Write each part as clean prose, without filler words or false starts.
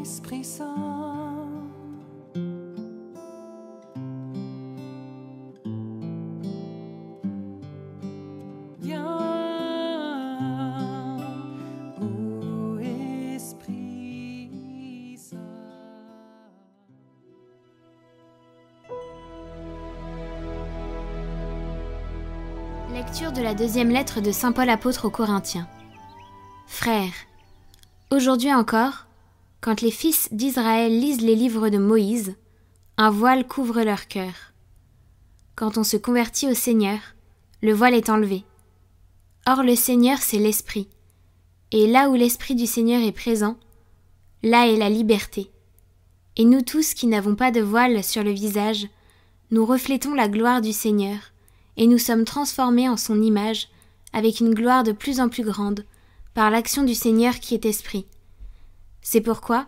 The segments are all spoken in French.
Esprit Saint. Viens, ô Esprit Saint. Lecture de la deuxième lettre de saint Paul apôtre aux Corinthiens. Frères, aujourd'hui encore, quand les fils d'Israël lisent les livres de Moïse, un voile couvre leur cœur. Quand on se convertit au Seigneur, le voile est enlevé. Or le Seigneur, c'est l'Esprit. Et là où l'Esprit du Seigneur est présent, là est la liberté. Et nous tous qui n'avons pas de voile sur le visage, nous reflétons la gloire du Seigneur, et nous sommes transformés en son image, avec une gloire de plus en plus grande, par l'action du Seigneur qui est Esprit. C'est pourquoi,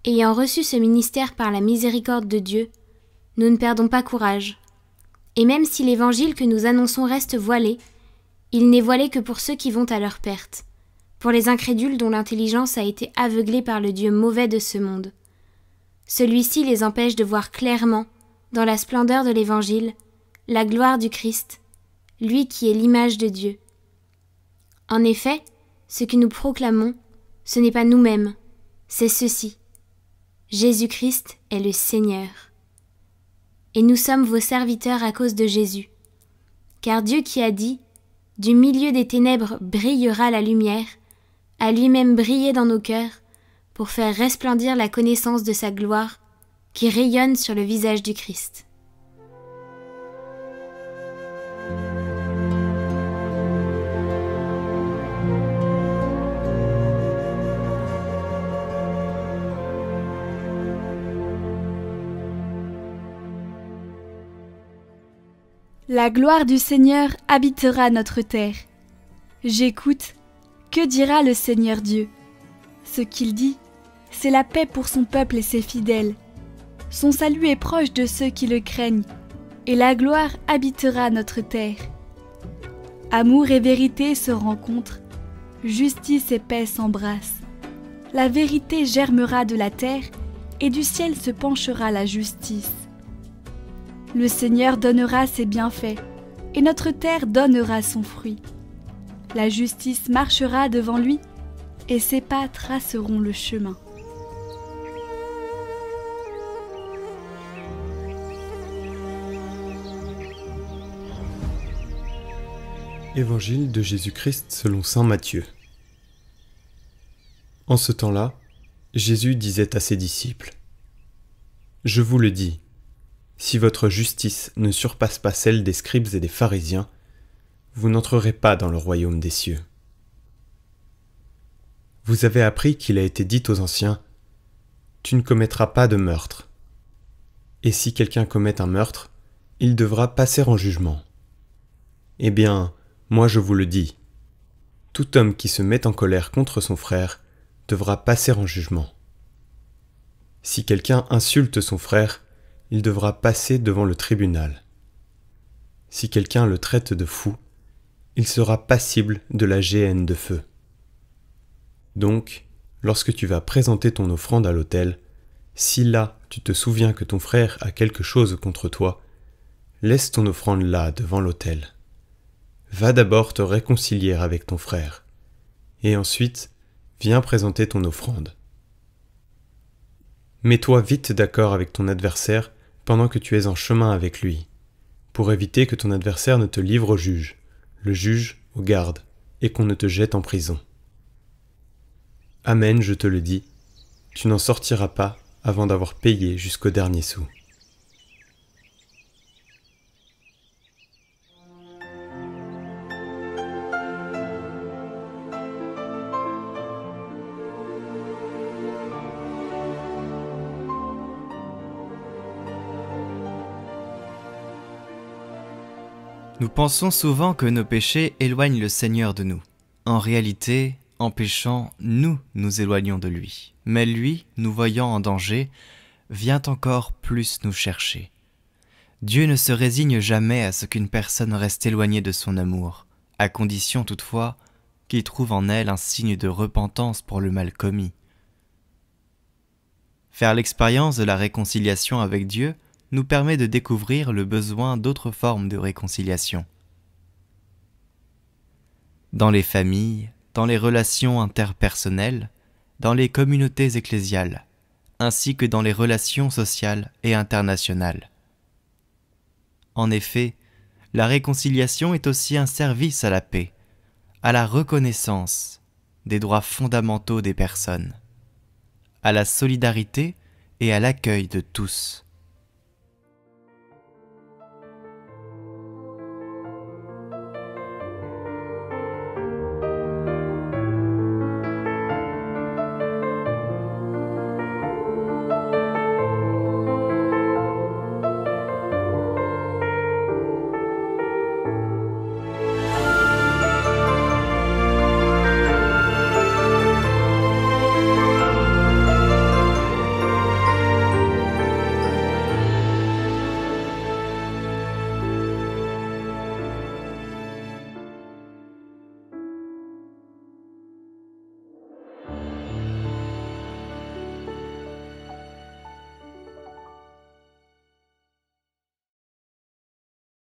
ayant reçu ce ministère par la miséricorde de Dieu, nous ne perdons pas courage. Et même si l'évangile que nous annonçons reste voilé, il n'est voilé que pour ceux qui vont à leur perte, pour les incrédules dont l'intelligence a été aveuglée par le Dieu mauvais de ce monde. Celui-ci les empêche de voir clairement, dans la splendeur de l'évangile, la gloire du Christ, lui qui est l'image de Dieu. En effet, ce que nous proclamons, ce n'est pas nous-mêmes, c'est ceci. Jésus-Christ est le Seigneur. Et nous sommes vos serviteurs à cause de Jésus. Car Dieu qui a dit « Du milieu des ténèbres brillera la lumière », a lui-même brillé dans nos cœurs pour faire resplendir la connaissance de sa gloire qui rayonne sur le visage du Christ. La gloire du Seigneur habitera notre terre. J'écoute, que dira le Seigneur Dieu? Ce qu'il dit, c'est la paix pour son peuple et ses fidèles. Son salut est proche de ceux qui le craignent, et la gloire habitera notre terre. Amour et vérité se rencontrent, justice et paix s'embrassent. La vérité germera de la terre, et du ciel se penchera la justice. Le Seigneur donnera ses bienfaits, et notre terre donnera son fruit. La justice marchera devant lui, et ses pas traceront le chemin. Évangile de Jésus-Christ selon saint Matthieu. En ce temps-là, Jésus disait à ses disciples : « Je vous le dis, si votre justice ne surpasse pas celle des scribes et des pharisiens, vous n'entrerez pas dans le royaume des cieux. Vous avez appris qu'il a été dit aux anciens : Tu ne commettras pas de meurtre. Et si quelqu'un commet un meurtre, il devra passer en jugement. Eh bien, moi je vous le dis, tout homme qui se met en colère contre son frère devra passer en jugement. Si quelqu'un insulte son frère, il devra passer devant le tribunal. Si quelqu'un le traite de fou, il sera passible de la géhenne de feu. Donc, lorsque tu vas présenter ton offrande à l'autel, si là tu te souviens que ton frère a quelque chose contre toi, laisse ton offrande là devant l'autel. Va d'abord te réconcilier avec ton frère, et ensuite viens présenter ton offrande. Mets-toi vite d'accord avec ton adversaire pendant que tu es en chemin avec lui, pour éviter que ton adversaire ne te livre au juge, le juge aux gardes, et qu'on ne te jette en prison. Amen, je te le dis, tu n'en sortiras pas avant d'avoir payé jusqu'au dernier sou. Nous pensons souvent que nos péchés éloignent le Seigneur de nous. En réalité, en péchant, nous nous éloignons de lui. Mais lui, nous voyant en danger, vient encore plus nous chercher. Dieu ne se résigne jamais à ce qu'une personne reste éloignée de son amour, à condition toutefois qu'il trouve en elle un signe de repentance pour le mal commis. Faire l'expérience de la réconciliation avec Dieu nous permet de découvrir le besoin d'autres formes de réconciliation. Dans les familles, dans les relations interpersonnelles, dans les communautés ecclésiales, ainsi que dans les relations sociales et internationales. En effet, la réconciliation est aussi un service à la paix, à la reconnaissance des droits fondamentaux des personnes, à la solidarité et à l'accueil de tous.